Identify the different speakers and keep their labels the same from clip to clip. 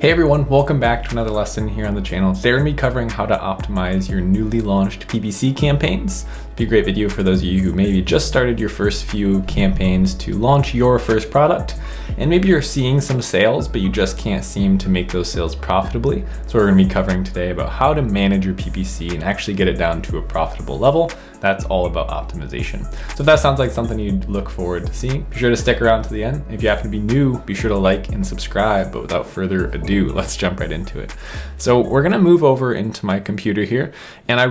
Speaker 1: Hey everyone, welcome back to another lesson here on the channel. Today we're going to be covering how to optimize your newly launched PPC campaigns. It'd be a great video for those of you who maybe just started your first few campaigns to launch your first product, and maybe you're seeing some sales, but you just can't seem to make those sales profitably. So we're going to be covering today about how to manage your PPC and actually get it down to a profitable level. That's all about optimization. So if that sounds like something you'd look forward to seeing, be sure to stick around to the end. If you happen to be new, be sure to like and subscribe, but without further ado, let's jump right into it. So we're gonna move over into my computer here, and I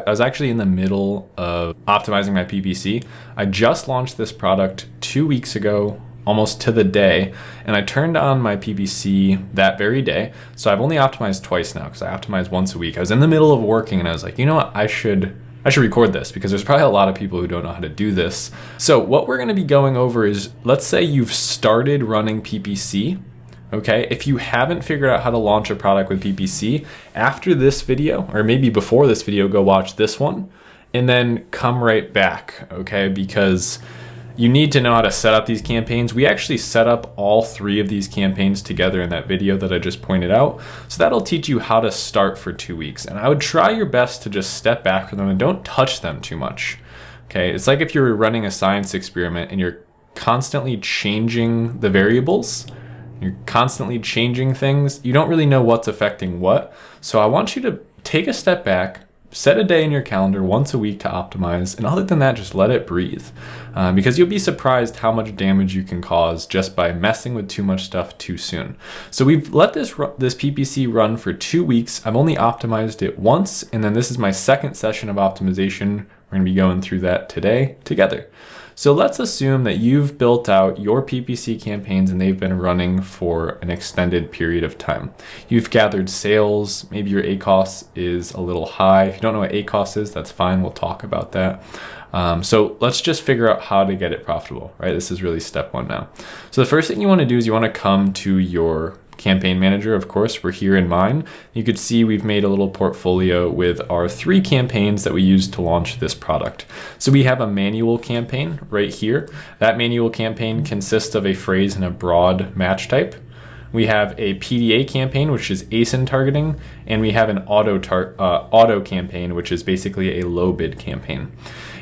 Speaker 1: was actually in the middle of optimizing my PPC. I just launched this product 2 weeks ago, almost to the day, and I turned on my PPC that very day. So I've only optimized twice now because I optimize once a week. I was in the middle of working and I was like, you know what, I should record this because there's probably a lot of people who don't know how to do this. So what we're gonna be going over is, let's say you've started running PPC, okay? If you haven't figured out how to launch a product with PPC, after this video, or maybe before this video, go watch this one and then come right back, okay? Because you need to know how to set up these campaigns. We actually set up all 3 of these campaigns together in that video that I just pointed out. So that'll teach you how to start for 2 weeks. And I would try your best to just step back from them and don't touch them too much. Okay, it's like if you're running a science experiment and you're constantly changing the variables, you're constantly changing things, you don't really know what's affecting what. So I want you to take a step back, set a day in your calendar once a week to optimize, and other than that, just let it breathe. Because you'll be surprised how much damage you can cause just by messing with too much stuff too soon. So we've let this PPC run for 2 weeks. I've only optimized it once, and then this is my second session of optimization. We're gonna be going through that today together. So let's assume that you've built out your PPC campaigns and they've been running for an extended period of time. You've gathered sales, maybe your ACoS is a little high. If you don't know what ACoS is, that's fine, we'll talk about that. So let's just figure out how to get it profitable, right? This is really step 1 now. So the first thing you wanna do is you wanna come to your campaign manager. Of course, we're here in mine. You could see we've made a little portfolio with our 3 campaigns that we used to launch this product. So we have a manual campaign right here. That manual campaign consists of a phrase and a broad match type. We have a PDA campaign, which is ASIN targeting, and we have an auto campaign, which is basically a low bid campaign.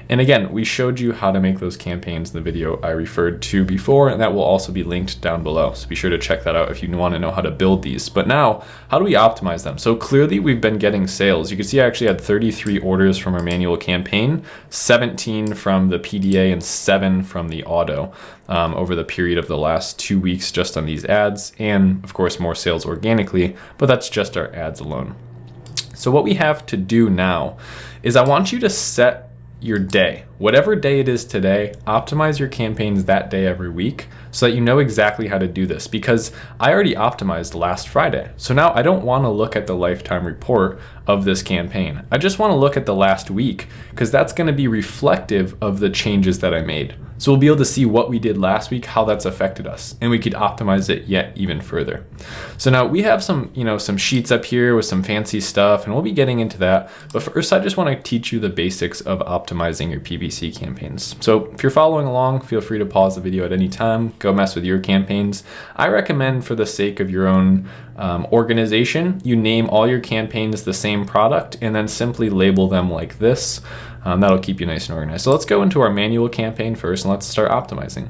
Speaker 1: And again, we showed you how to make those campaigns in the video I referred to before, and that will also be linked down below. So be sure to check that out if you want to know how to build these. But now, how do we optimize them? So clearly we've been getting sales. You can see I actually had 33 orders from our manual campaign, 17 from the PDA, and 7 from the auto over the period of the last 2 weeks just on these ads, and of course more sales organically, but that's just our ads alone. So what we have to do now is I want you to set your day, whatever day it is today, optimize your campaigns that day every week so that you know exactly how to do this, because I already optimized last Friday. So now I don't want to look at the lifetime report of this campaign. I just want to look at the last week because that's going to be reflective of the changes that I made. So we'll be able to see what we did last week, how that's affected us, and we could optimize it yet even further. So now we have some sheets up here with some fancy stuff, and we'll be getting into that. But first, I just want to teach you the basics of optimizing your PPC campaigns. So if you're following along, feel free to pause the video at any time, go mess with your campaigns. I recommend, for the sake of your own organization, you name all your campaigns the same product and then simply label them like this. That'll keep you nice and organized. So let's go into our manual campaign first and let's start optimizing.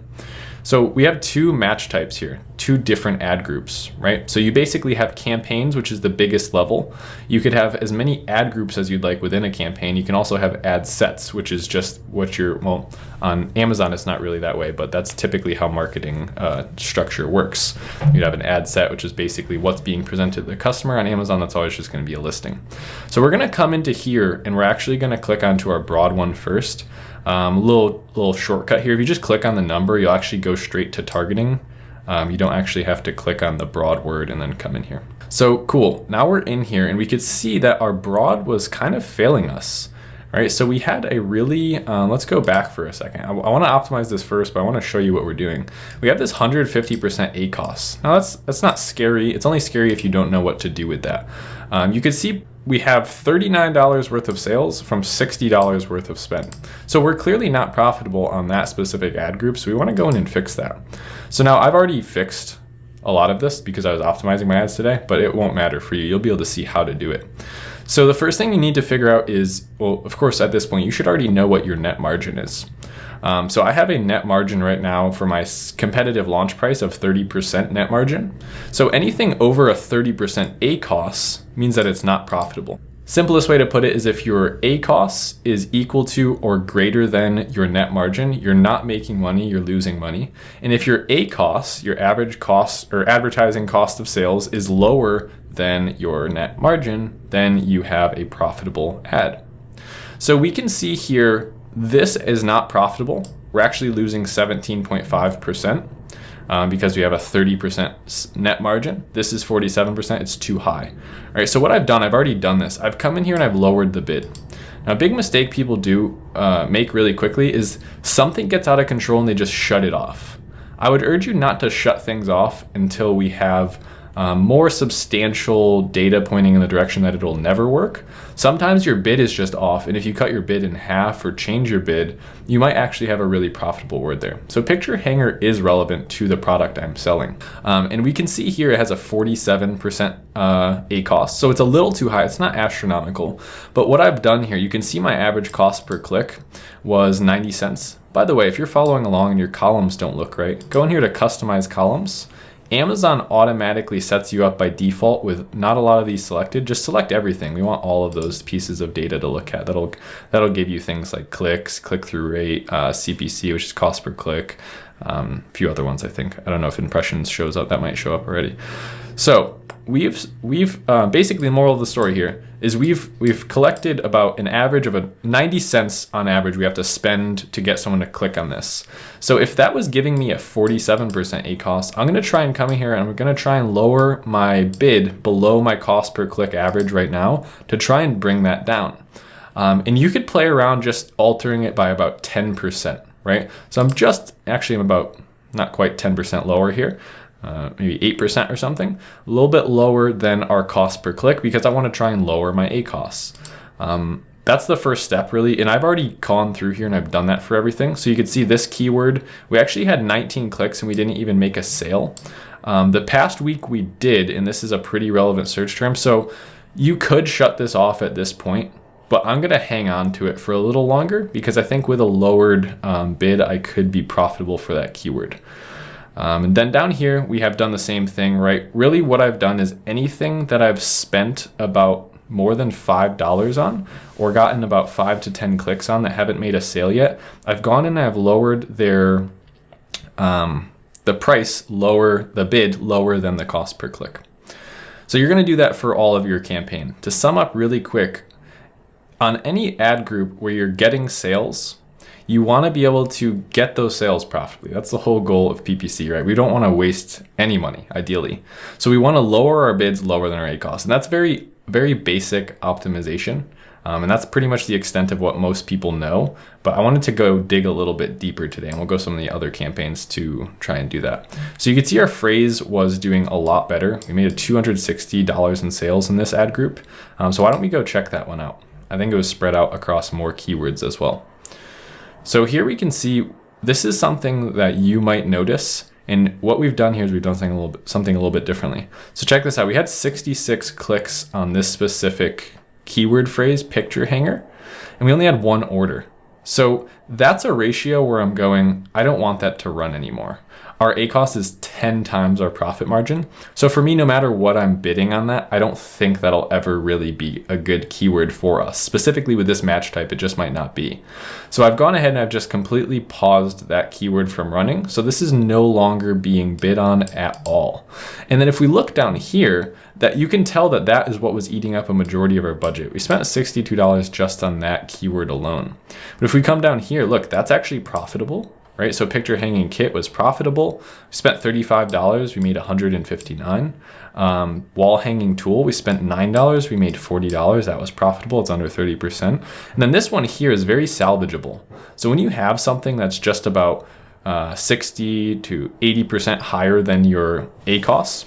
Speaker 1: So we have 2 match types here, 2 different ad groups, right? So you basically have campaigns, which is the biggest level. You could have as many ad groups as you'd like within a campaign. You can also have ad sets, which is just what well, on Amazon, it's not really that way, but that's typically how marketing structure works. You'd have an ad set, which is basically what's being presented to the customer. On Amazon, that's always just gonna be a listing. So we're gonna come into here and we're actually gonna click onto our broad one first. Little shortcut here. If you just click on the number, you'll actually go straight to targeting. You don't actually have to click on the broad word and then come in here. So cool. Now we're in here and we could see that our broad was kind of failing us. All right, so we had a really, let's go back for a second. I want to optimize this first, but I want to show you what we're doing. We have this 150% ACoS. Now that's not scary. It's only scary if you don't know what to do with that. You can see we have $39 worth of sales from $60 worth of spend. So we're clearly not profitable on that specific ad group. So we want to go in and fix that. So now I've already fixed a lot of this because I was optimizing my ads today, but it won't matter for you. You'll be able to see how to do it. So the first thing you need to figure out is, well, of course, at this point, you should already know what your net margin is. So I have a net margin right now for my competitive launch price of 30% net margin. So anything over a 30% ACoS means that it's not profitable. Simplest way to put it is if your ACoS is equal to or greater than your net margin, you're not making money, you're losing money. And if your ACoS, your average cost or advertising cost of sales, is lower than your net margin, then you have a profitable ad. So we can see here, this is not profitable. We're actually losing 17.5%. Because we have a 30% net margin. This is 47%, it's too high. All right, so what I've done, I've already done this. I've come in here and I've lowered the bid. Now, a big mistake people do make really quickly is something gets out of control and they just shut it off. I would urge you not to shut things off until we have more substantial data pointing in the direction that it'll never work. Sometimes your bid is just off, and if you cut your bid in half or change your bid, you might actually have a really profitable word there. So picture hanger is relevant to the product I'm selling. And we can see here it has a 47% ACoS, so it's a little too high. It's not astronomical, but what I've done here, you can see my average cost per click was 90 cents. By the way, if you're following along and your columns don't look right, go in here to customize columns. Amazon automatically sets you up by default with not a lot of these selected. Just select everything. We want all of those pieces of data to look at. That'll give you things like clicks, click-through rate, CPC, which is cost per click, a few other ones I think. I don't know if impressions shows up. That might show up already. So we've basically the moral of the story here is we've collected about an average of 90 cents on average we have to spend to get someone to click on this. So if that was giving me a 47% ACoS, I'm going to try and come in here and I'm going to try and lower my bid below my cost per click average right now to try and bring that down. And you could play around just altering it by about 10%, right? So I'm about not quite 10% lower here. Maybe 8% or something, a little bit lower than our cost per click because I want to try and lower my ACoS. That's the first step really, and I've already gone through here and I've done that for everything. So you can see this keyword, we actually had 19 clicks and we didn't even make a sale. The past week we did, and this is a pretty relevant search term. So you could shut this off at this point, but I'm gonna hang on to it for a little longer because I think with a lowered bid, I could be profitable for that keyword. And then down here, we have done the same thing, right? Really what I've done is anything that I've spent about more than $5 on or gotten about 5 to 10 clicks on that haven't made a sale yet, I've gone and I've lowered their, the price lower, the bid lower than the cost per click. So you're gonna do that for all of your campaign. To sum up really quick, on any ad group where you're getting sales, you want to be able to get those sales profitably. That's the whole goal of PPC, right? We don't want to waste any money, ideally. So we want to lower our bids lower than our ACoS. And that's very, very basic optimization. And that's pretty much the extent of what most people know. But I wanted to go dig a little bit deeper today, and we'll go some of the other campaigns to try and do that. So you can see our phrase was doing a lot better. We made $260 in sales in this ad group. So why don't we go check that one out? I think it was spread out across more keywords as well. So here we can see this is something that you might notice, and what we've done here is we've done something a little bit differently. So check this out. We had 66 clicks on this specific keyword phrase, picture hanger, and we only had one order. So that's a ratio where I'm going, I don't want that to run anymore. Our ACoS is 10 times our profit margin. So for me, no matter what I'm bidding on that, I don't think that'll ever really be a good keyword for us. Specifically with this match type, it just might not be. So I've gone ahead and I've just completely paused that keyword from running. So this is no longer being bid on at all. And then if we look down here, that you can tell that that is what was eating up a majority of our budget. We spent $62 just on that keyword alone. But if we come down here, look, that's actually profitable. Right, so picture hanging kit was profitable. We spent $35, we made $159. Wall hanging tool, we spent $9, we made $40. That was profitable, it's under 30%. And then this one here is very salvageable. So when you have something that's just about 60 to 80% higher than your ACoS,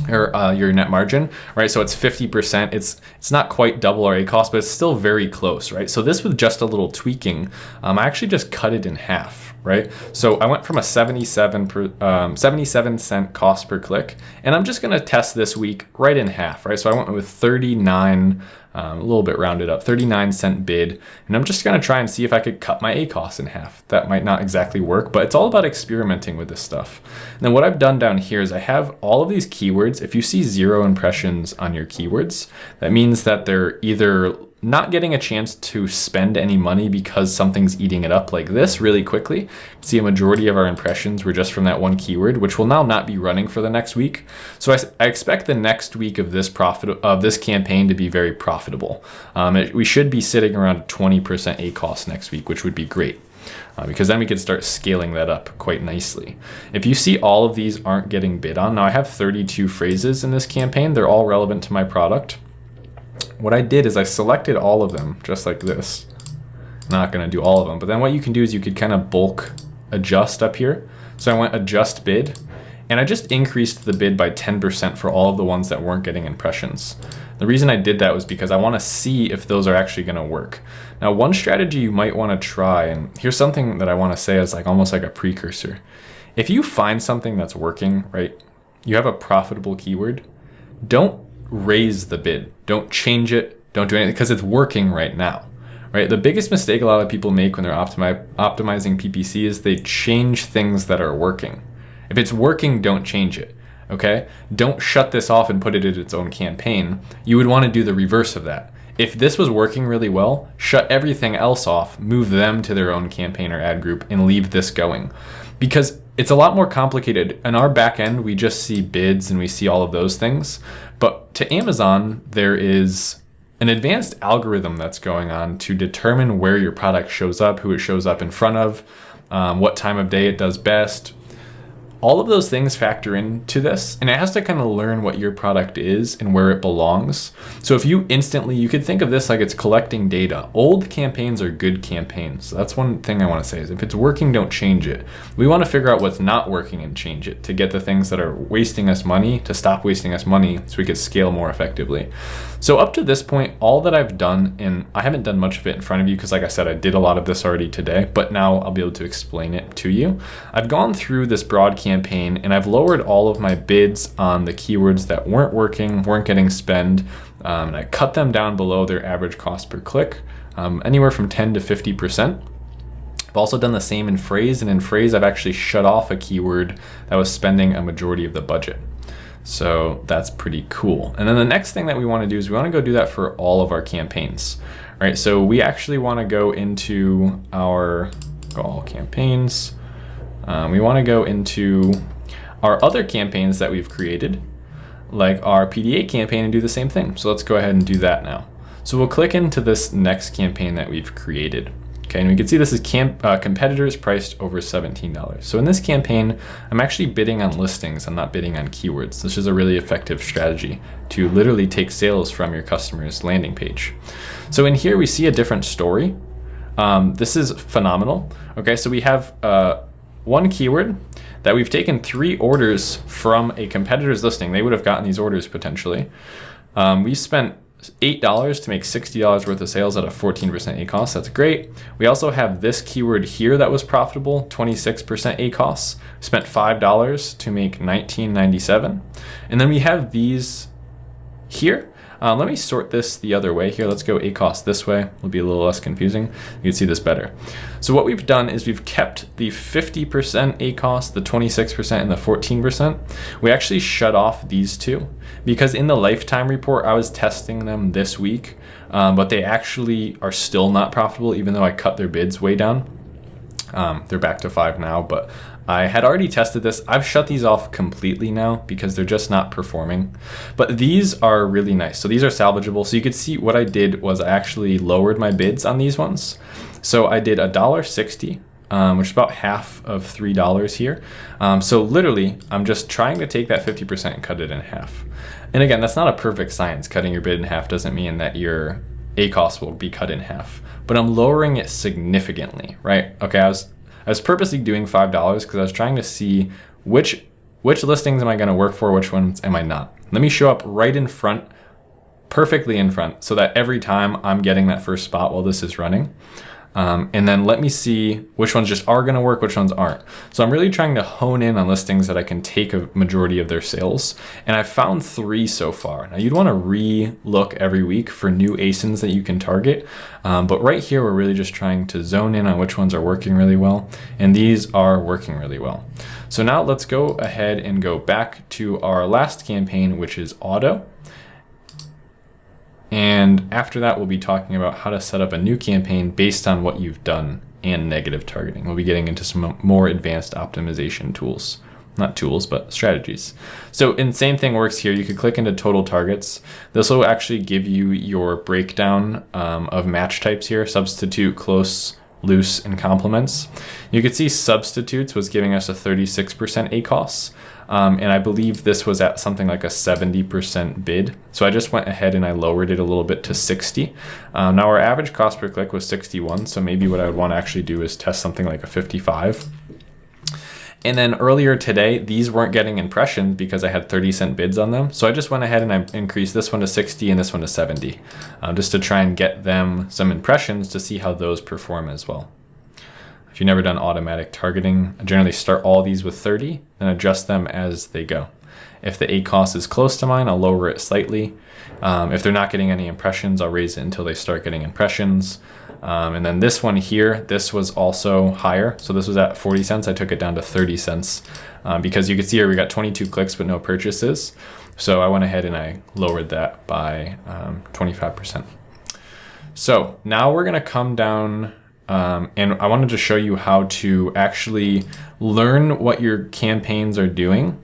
Speaker 1: or your net margin, right? So it's 50%. It's not quite double our ACoS, but it's still very close, right? So this, with just a little tweaking, I actually just cut it in half, right? So I went from a 77 cent cost per click, and I'm just gonna test this week right in half, right? So I went with 39, a little bit rounded up, 39-cent bid, and I'm just gonna try and see if I could cut my ACoS in half. That might not exactly work, but it's all about experimenting with this stuff. And then what I've done down here is I have all of these keywords. If you see 0 impressions on your keywords, that means that they're either not getting a chance to spend any money because something's eating it up, like this, really quickly. See, a majority of our impressions were just from that one keyword, which will now not be running for the next week. So I expect the next week of this campaign to be very profitable. We should be sitting around 20% ACoS next week, which would be great. Because then we could start scaling that up quite nicely. If you see all of these aren't getting bid on, now I have 32 phrases in this campaign. They're all relevant to my product. What I did is I selected all of them just like this. Not gonna do all of them, but then what you can do is you could kind of bulk adjust up here. So I went adjust bid, and I just increased the bid by 10% for all of the ones that weren't getting impressions. The reason I did that was because I wanna see if those are actually gonna work. Now, one strategy you might wanna try, and here's something that I wanna say as like almost like a precursor. If you find something that's working, right? You have a profitable keyword, don't raise the bid. Don't change it. Don't do anything because it's working right now, right? The biggest mistake a lot of people make when they're optimizing PPC is they change things that are working. If it's working, don't change it, okay? Don't shut this off and put it in its own campaign. You would want to do the reverse of that. If this was working really well, shut everything else off, move them to their own campaign or ad group, and leave this going. Because it's a lot more complicated. In our back end, we just see bids and we see all of those things. But to Amazon, there is an advanced algorithm that's going on to determine where your product shows up, who it shows up in front of, what time of day it does best. All of those things factor into this, and it has to kind of learn what your product is and where it belongs. So if you could think of this like it's collecting data. Old campaigns are good campaigns. So that's one thing I want to say is if it's working, don't change it. We want to figure out what's not working and change it to get the things that are wasting us money to stop wasting us money so we could scale more effectively. So up to this point, all that I've done, and I haven't done much of it in front of you because like I said, I did a lot of this already today, but now I'll be able to explain it to you. I've gone through this broad campaign and I've lowered all of my bids on the keywords that weren't working, weren't getting spend, and I cut them down below their average cost per click, anywhere from 10 to 50%. I've also done the same in phrase, and in phrase I've actually shut off a keyword that was spending a majority of the budget. So that's pretty cool. And then the next thing that we want to do is we want to go do that for all of our campaigns, right? So we actually want to go into our all campaigns. We want to go into our other campaigns that we've created, like our PDA campaign, and do the same thing. So let's go ahead and do that now. So we'll click into this next campaign that we've created. Okay, and we can see this is competitors priced over $17. So in this campaign, I'm actually bidding on listings. I'm not bidding on keywords. This is a really effective strategy to literally take sales from your customer's landing page. So in here, we see a different story. This is phenomenal. Okay, so we have one keyword that we've taken 3 orders from a competitor's listing. They would have gotten these orders potentially. We spent $8 to make $60 worth of sales at a 14% ACoS. That's great. We also have this keyword here that was profitable, 26% ACoS. Spent $5 to make $19.97. And then we have these here. Let me sort this the other way here. Let's go ACoS this way. It'll be a little less confusing. You can see this better. So what we've done is we've kept the 50% ACoS, the 26%, and the 14%. We actually shut off these two because in the lifetime report, I was testing them this week, but they actually are still not profitable even though I cut their bids way down. They're back to 5 now, but I had already tested this. I've shut these off completely now because they're just not performing. But these are really nice. So these are salvageable. So you could see what I did was I actually lowered my bids on these ones. So I did $1.60, which is about half of $3 here. So literally, I'm just trying to take that 50% and cut it in half. And again, that's not a perfect science. Cutting your bid in half doesn't mean that your ACoS will be cut in half. But I'm lowering it significantly, right? Okay, I was purposely doing $5 because I was trying to see which which listings am I going to work for? Which ones am I not? Let me show up right in front, perfectly in front, so that every time I'm getting that first spot while this is running. And then let me see which ones just are going to work, which ones aren't. So I'm really trying to hone in on listings that I can take a majority of their sales. And I've found 3 so far. Now you'd want to re-look every week for new ASINs that you can target. But right here, we're really just trying to zone in on which ones are working really well. And these are working really well. So now let's go ahead and go back to our last campaign, which is auto. And after that, we'll be talking about how to set up a new campaign based on what you've done and negative targeting. We'll be getting into some more advanced optimization tools, not tools, but strategies. So same thing works here. You could click into total targets. This will actually give you your breakdown of match types here: substitute, close, loose, and complements. You could see substitutes was giving us a 36% ACOS. And I believe this was at something like a 70% bid. So I just went ahead and I lowered it a little bit to 60. Now our average cost per click was 61. So maybe what I would want to actually do is test something like a 55. And then earlier today, these weren't getting impressions because I had 30-cent bids on them. So I just went ahead and I increased this one to 60 and this one to 70, just to try and get them some impressions to see how those perform as well. If you've never done automatic targeting, I generally start all these with 30 and adjust them as they go. If the ACOS is close to mine, I'll lower it slightly. If they're not getting any impressions, I'll raise it until they start getting impressions. And then this one here, this was also higher. So this was at 40 cents. I took it down to 30 cents because you can see here we got 22 clicks but no purchases. So I went ahead and I lowered that by 25%. So now we're gonna come down and I wanted to show you how to actually learn what your campaigns are doing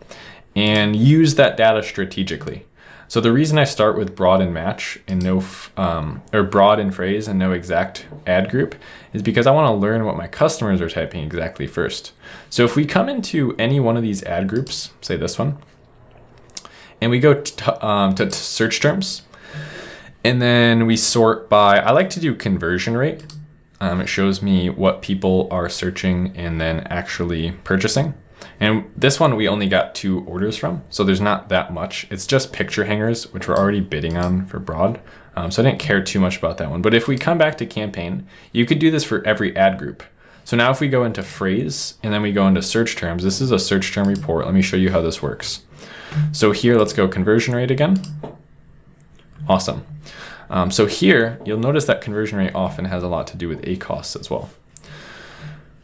Speaker 1: and use that data strategically. So the reason I start with broad and match and broad and phrase and no exact ad group is because I want to learn what my customers are typing exactly first. So if we come into any one of these ad groups, say this one, and we go to search terms, and then we sort by, I like to do conversion rate. It shows me what people are searching and then actually purchasing. And this one we only got 2 orders from, so there's not that much. It's just picture hangers, which we're already bidding on for broad. So I didn't care too much about that one. But if we come back to campaign, you could do this for every ad group. So now if we go into phrase and then we go into search terms, this is a search term report. Let me show you how this works. So here, let's go conversion rate again. Awesome. So here, you'll notice that conversion rate often has a lot to do with ACOS as well.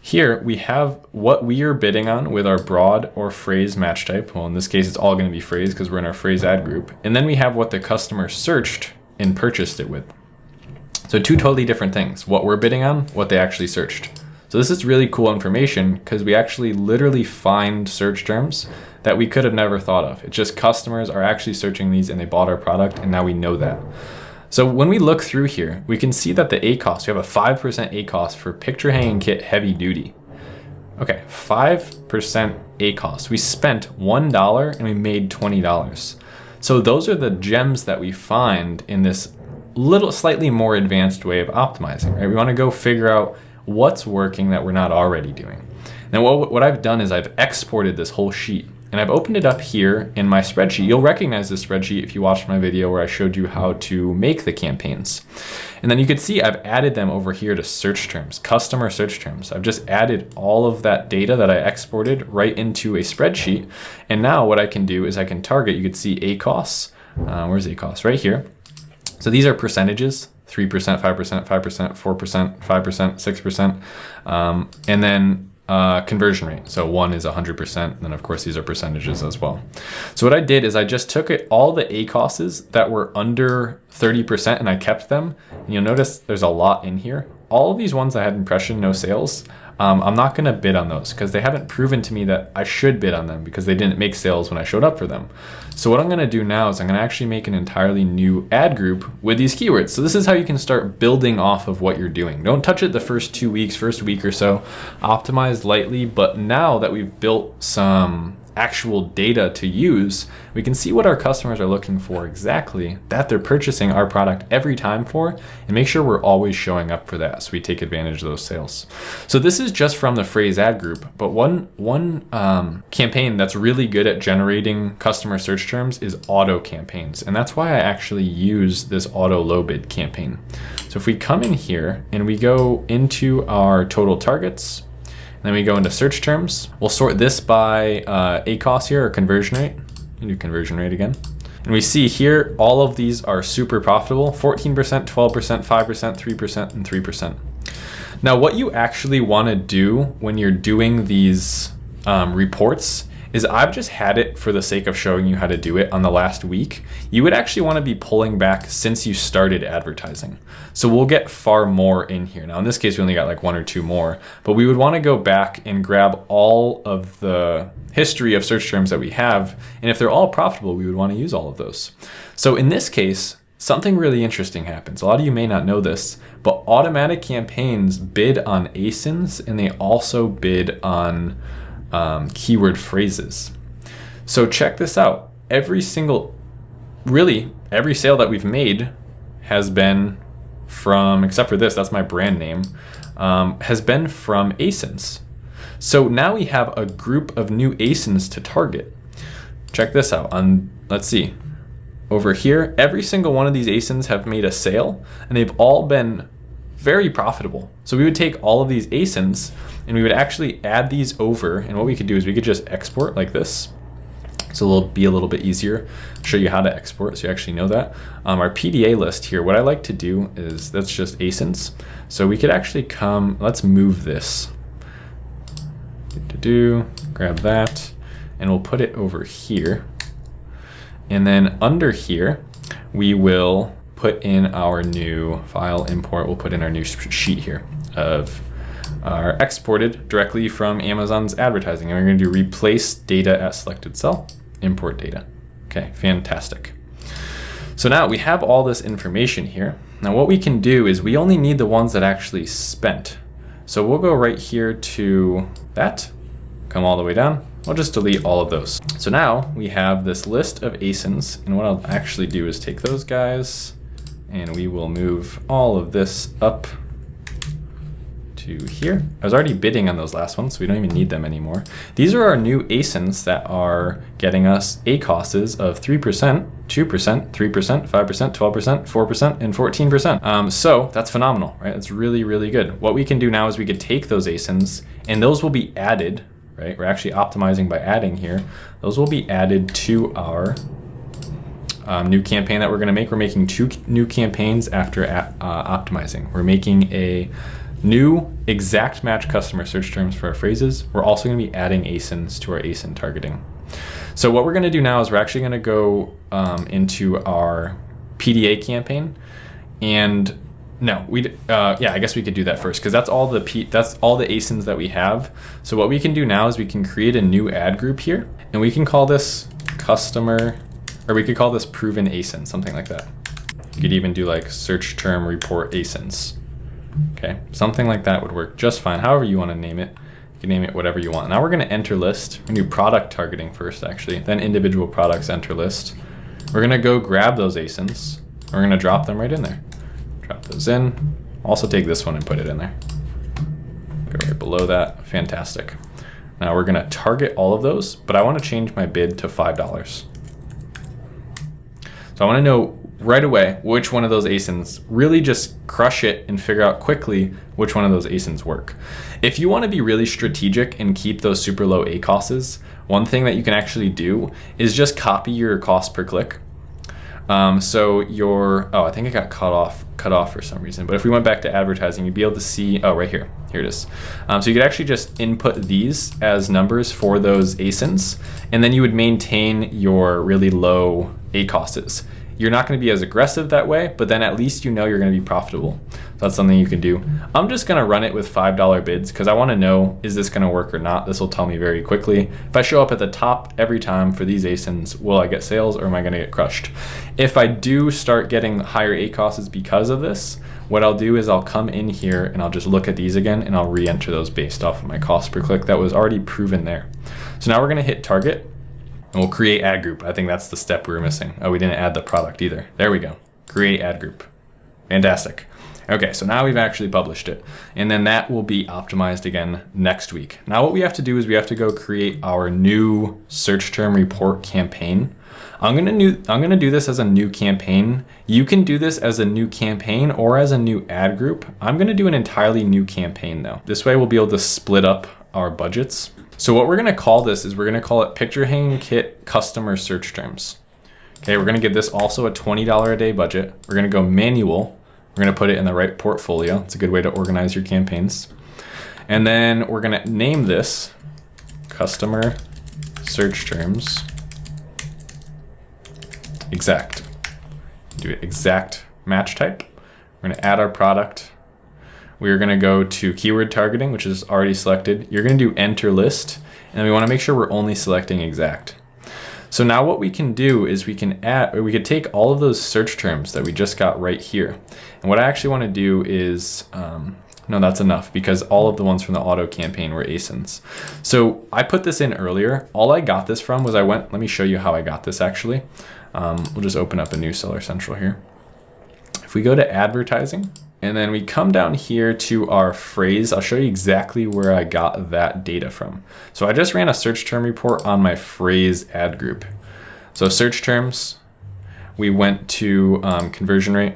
Speaker 1: Here we have what we are bidding on with our broad or phrase match type. Well, in this case, it's all going to be phrase because we're in our phrase ad group. And then we have what the customer searched and purchased it with. So 2 totally different things, what we're bidding on, what they actually searched. So this is really cool information because we actually literally find search terms that we could have never thought of. It's just customers are actually searching these and they bought our product, and now we know that. So when we look through here, we can see that the ACOS, we have a 5% ACOS for picture hanging kit heavy duty. Okay, 5% ACOS. We spent $1 and we made $20. So those are the gems that we find in this slightly more advanced way of optimizing, right? We want to go figure out what's working that we're not already doing. Now what I've done is I've exported this whole sheet. And I've opened it up here in my spreadsheet. You'll recognize this spreadsheet if you watched my video where I showed you how to make the campaigns. And then you can see I've added them over here to search terms, customer search terms. I've just added all of that data that I exported right into a spreadsheet. And now what I can do is I can target, you can see ACOS. Where's ACOS? Right here. So these are percentages, 3%, 5%, 5%, 4%, 5%, 6%. And then conversion rate. So 1 is 100%. And then of course these are percentages as well. So what I did is I just took all the ACOSs that were under 30% and I kept them. And you'll notice there's a lot in here. All of these ones that had impression, no sales, I'm not going to bid on those because they haven't proven to me that I should bid on them because they didn't make sales when I showed up for them. So what I'm going to do now is I'm going to actually make an entirely new ad group with these keywords. So this is how you can start building off of what you're doing. Don't touch it the first 2 weeks, first week or so. Optimize lightly, but now that we've built some actual data to use, we can see what our customers are looking for exactly, that they're purchasing our product every time for, and make sure we're always showing up for that so we take advantage of those sales. So this is just from the phrase ad group, but one campaign that's really good at generating customer search terms is auto campaigns, and that's why I actually use this auto low bid campaign. So if we come in here and we go into our total targets, then we go into search terms. We'll sort this by ACoS here, or conversion rate. You do conversion rate again. And we see here, all of these are super profitable: 14%, 12%, 5%, 3%, and 3%. Now, what you actually want to do when you're doing these reports is, I've just had it for the sake of showing you how to do it on the last week. You would actually want to be pulling back since you started advertising. So we'll get far more in here. Now in this case, we only got like 1 or 2 more, but we would want to go back and grab all of the history of search terms that we have. And if they're all profitable, we would want to use all of those. So in this case, something really interesting happens. A lot of you may not know this, but automatic campaigns bid on ASINs, and they also bid on keyword phrases. So check this out. Every sale that we've made has been from, except for this, that's my brand name, has been from ASINs. So now we have a group of new ASINs to target. Check this out. Let's see. Over here, every single one of these ASINs have made a sale, and they've all been very profitable. So we would take all of these ASINs and we would actually add these over, and what we could do is we could just export like this. So it'll be a little bit easier. I'll show you how to export so you actually know that. Our PDA list here, what I like to do is, that's just ASINs. So we could actually come, let's move this. Grab that, and we'll put it over here. And then under here, we will put in our new file import. We'll put in our new sheet here of our exported directly from Amazon's advertising. And we're going to do replace data at selected cell, import data. Okay, fantastic. So now we have all this information here. Now what we can do is, we only need the ones that actually spent. So we'll go right here to that, come all the way down. We'll just delete all of those. So now we have this list of ASINs, and what I'll actually do is take those guys, and we will move all of this up to here. I was already bidding on those last ones, so we don't even need them anymore. These are our new ASINs that are getting us ACoSs of 3%, 2%, 3%, 5%, 12%, 4%, and 14%. So that's phenomenal, right? That's really, really good. What we can do now is we could take those ASINs, and those will be added, right? We're actually optimizing by adding here. Those will be added to our new campaign that we're gonna make. We're making 2 new campaigns after optimizing. We're making a new exact match customer search terms for our phrases. We're also gonna be adding ASINs to our ASIN targeting. So what we're gonna do now is, we're actually gonna go into our PDA campaign, and no, I guess we could do that first, because that's all the ASINs that we have. So what we can do now is we can create a new ad group here, and we can call this customer, or we could call this proven ASIN, something like that. You could even do like search term report ASINs. Okay, something like that would work just fine. However you want to name it, you can name it whatever you want. Now we're going to enter list. We're going to do product targeting first, actually, then individual products, enter list. We're going to go grab those ASINs. We're going to drop them right in there. Drop those in. Also take this one and put it in there. Go right below that. Fantastic. Now we're going to target all of those, but I want to change my bid to $5. So I want to know right away which one of those ASINs, really just crush it and figure out quickly which one of those ASINs work. If you want to be really strategic and keep those super low ACoSs, one thing that you can actually do is just copy your cost per click. So I think it got cut off for some reason, but if we went back to advertising, you'd be able to see, right here it is. So you could actually just input these as numbers for those ASINs, and then you would maintain your really low ACoSs. You're not going to be as aggressive that way, but then at least you know you're going to be profitable. So that's something you can do. I'm just going to run it with $5 bids because I want to know, is this going to work or not? This will tell me very quickly. If I show up at the top every time for these ASINs, will I get sales or am I going to get crushed? If I do start getting higher ACoSs because of this, what I'll do is I'll come in here and I'll just look at these again and I'll re-enter those based off of my cost per click that was already proven there. So now we're gonna hit target and we'll create ad group. I think that's the step we were missing. Oh, we didn't add the product either. There we go. Create ad group. Fantastic. Okay, so now we've actually published it. And then that will be optimized again next week. Now what we have to do is we have to go create our new search term report campaign. I'm gonna do this as a new campaign. You can do this as a new campaign or as a new ad group. I'm gonna do an entirely new campaign though. This way we'll be able to split up our budgets. So what we're gonna call this is we're gonna call it Picture Hanging Kit Customer Search Terms. Okay, we're gonna give this also a $20 a day budget. We're gonna go manual. We're gonna put it in the right portfolio. It's a good way to organize your campaigns. And then we're gonna name this Customer Search Terms Exact. Do it exact match type. We're gonna add our product. We're gonna go to keyword targeting, which is already selected. You're gonna do enter list, and we wanna make sure we're only selecting exact. So now what we can do is we could take all of those search terms that we just got right here. And what I actually wanna do is, no, that's enough because all of the ones from the auto campaign were ASINs. So I put this in earlier. All I got this from was let me show you how I got this actually. We'll just open up a new Seller Central here. If we go to advertising and then we come down here to our phrase, I'll show you exactly where I got that data from. So I just ran a search term report on my phrase ad group. So search terms, we went to conversion rate.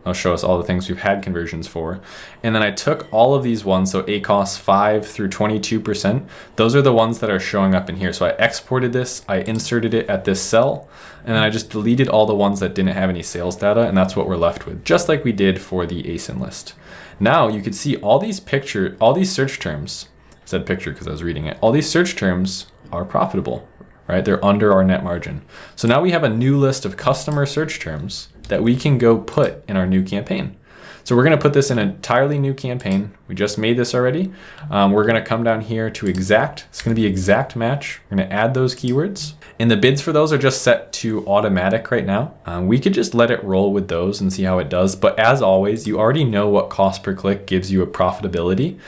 Speaker 1: I'll show us all the things we've had conversions for. And then I took all of these ones, so ACOS 5 through 22%. Those are the ones that are showing up in here. So I exported this, I inserted it at this cell, and then I just deleted all the ones that didn't have any sales data, and that's what we're left with, just like we did for the ASIN list. Now you can see all these search terms, I said picture because I was reading it, all these search terms are profitable, right? They're under our net margin. So now we have a new list of customer search terms that we can go put in our new campaign. So we're gonna put this in an entirely new campaign. We just made this already. We're gonna come down here to exact. It's gonna be exact match. We're gonna add those keywords. And the bids for those are just set to automatic right now. We could just let it roll with those and see how it does. But as always, you already know what cost per click gives you a profitability.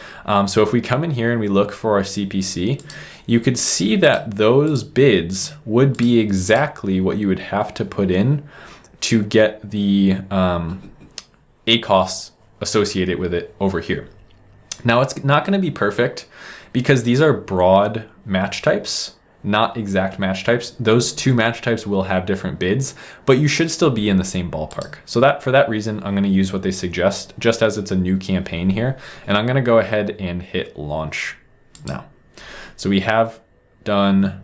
Speaker 1: So if we come in here and we look for our CPC, you could see that those bids would be exactly what you would have to put in to get the ACOS associated with it over here. Now it's not going to be perfect because these are broad match types, not exact match types. Those two match types will have different bids, but you should still be in the same ballpark. So for that reason, I'm going to use what they suggest just as it's a new campaign here. And I'm going to go ahead and hit launch now. So we have done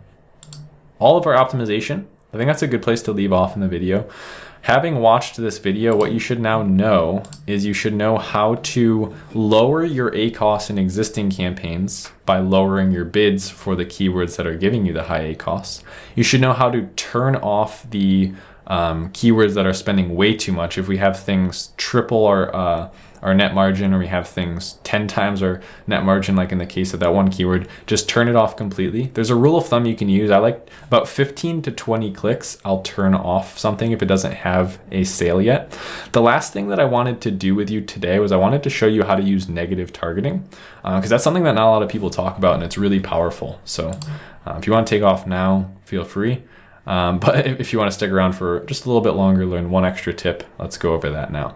Speaker 1: all of our optimization. I think that's a good place to leave off in the video. Having watched this video, what you should now know is you should know how to lower your ACOS in existing campaigns by lowering your bids for the keywords that are giving you the high ACOS. You should know how to turn off the keywords that are spending way too much. If we have things triple our net margin, or we have things 10 times our net margin, like in the case of that one keyword, just turn it off completely. There's a rule of thumb you can use. I like about 15 to 20 clicks, I'll turn off something if it doesn't have a sale yet. The last thing that I wanted to do with you today was I wanted to show you how to use negative targeting, because that's something that not a lot of people talk about and it's really powerful. So if you want to take off now, feel free. But if you want to stick around for just a little bit longer, learn one extra tip, let's go over that now.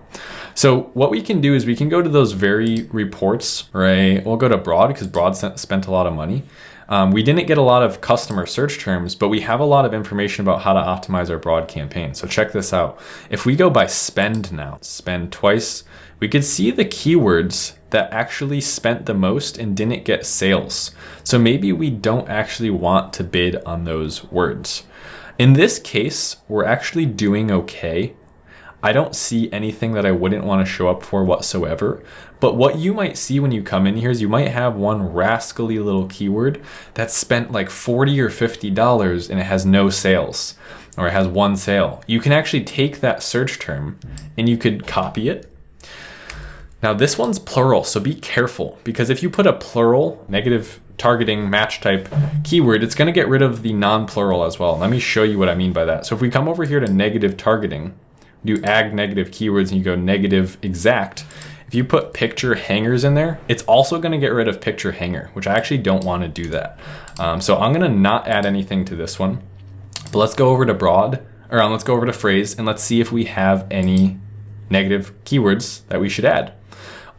Speaker 1: So what we can do is we can go to those very reports, right? We'll go to broad because broad spent a lot of money. We didn't get a lot of customer search terms, but we have a lot of information about how to optimize our broad campaign. So check this out. If we go by spend now, spend twice, we could see the keywords that actually spent the most and didn't get sales. So maybe we don't actually want to bid on those words. In this case, we're actually doing okay. I don't see anything that I wouldn't want to show up for whatsoever. But what you might see when you come in here is you might have one rascally little keyword that spent like $40 or $50 and it has no sales, or it has one sale. You can actually take that search term and you could copy it. Now this one's plural, so be careful, because if you put a plural negative targeting match type keyword, it's going to get rid of the non-plural as well. Let me show you what I mean by that. So if we come over here to negative targeting, do ag negative keywords and you go negative exact, If you put picture hangers in there, it's also gonna get rid of picture hanger, which I actually don't wanna do that. So I'm gonna not add anything to this one, but let's go over to let's go over to phrase, and let's see if we have any negative keywords that we should add.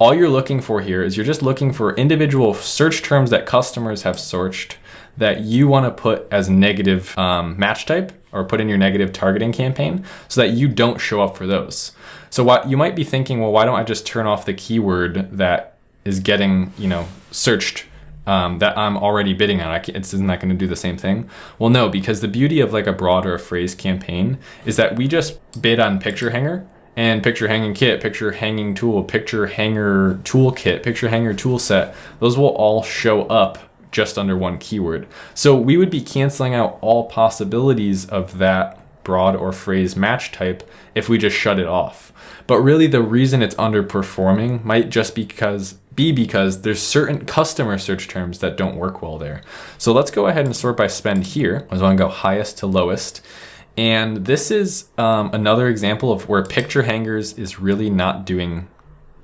Speaker 1: All you're looking for here is you're just looking for individual search terms that customers have searched that you want to put as negative match type, or put in your negative targeting campaign, so that you don't show up for those. So what you might be thinking, well, why don't I just turn off the keyword that is getting, searched, that I'm already bidding on? Isn't that going to do the same thing? Well, no, because the beauty of like a broad or a phrase campaign is that we just bid on picture hanger and picture hanging kit, picture hanging tool, picture hanger toolkit, picture hanger tool set. Those will all show up just under one keyword. So we would be canceling out all possibilities of that broad or phrase match type if we just shut it off. But really the reason it's underperforming might just be because there's certain customer search terms that don't work well there. So let's go ahead and sort by spend here. I just want to go highest to lowest. And this is another example of where picture hangers is really not doing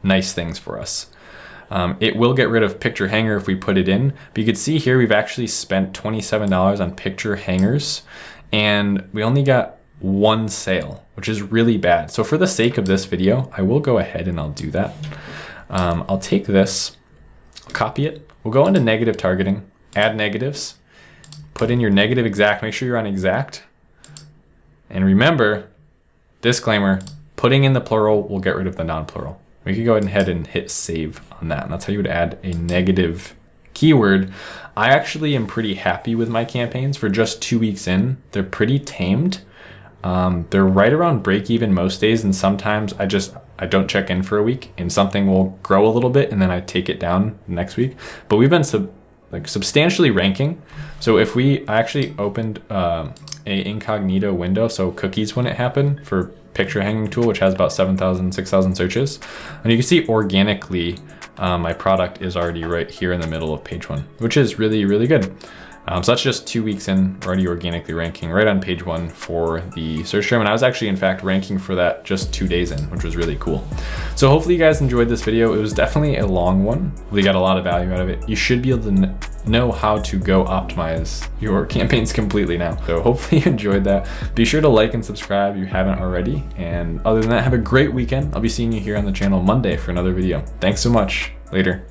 Speaker 1: nice things for us. It will get rid of picture hanger if we put it in, but you can see here we've actually spent $27 on picture hangers, and we only got one sale, which is really bad. So for the sake of this video, I will go ahead and I'll do that. I'll take this, copy it. We'll go into negative targeting, add negatives, put in your negative exact, make sure you're on exact. And remember, disclaimer, putting in the plural will get rid of the non-plural. We could go ahead and hit save on that. And that's how you would add a negative keyword. I actually am pretty happy with my campaigns for just 2 weeks in. They're pretty tamed. They're right around break even most days. And sometimes I don't check in for a week and something will grow a little bit and then I take it down next week. But we've been substantially ranking. So if I actually opened a incognito window, so cookies wouldn't happen for picture hanging tool, which has about 7,000, 6,000 searches. And you can see organically, my product is already right here in the middle of page 1, which is really, really good. So that's just 2 weeks in, already organically ranking right on page 1 for the search term. And I was actually, in fact, ranking for that just 2 days in, which was really cool. So hopefully you guys enjoyed this video. It was definitely a long one. We got a lot of value out of it. You should be able to know how to go optimize your campaigns completely now. So hopefully you enjoyed that. Be sure to like and subscribe if you haven't already. And other than that, have a great weekend. I'll be seeing you here on the channel Monday for another video. Thanks so much. Later.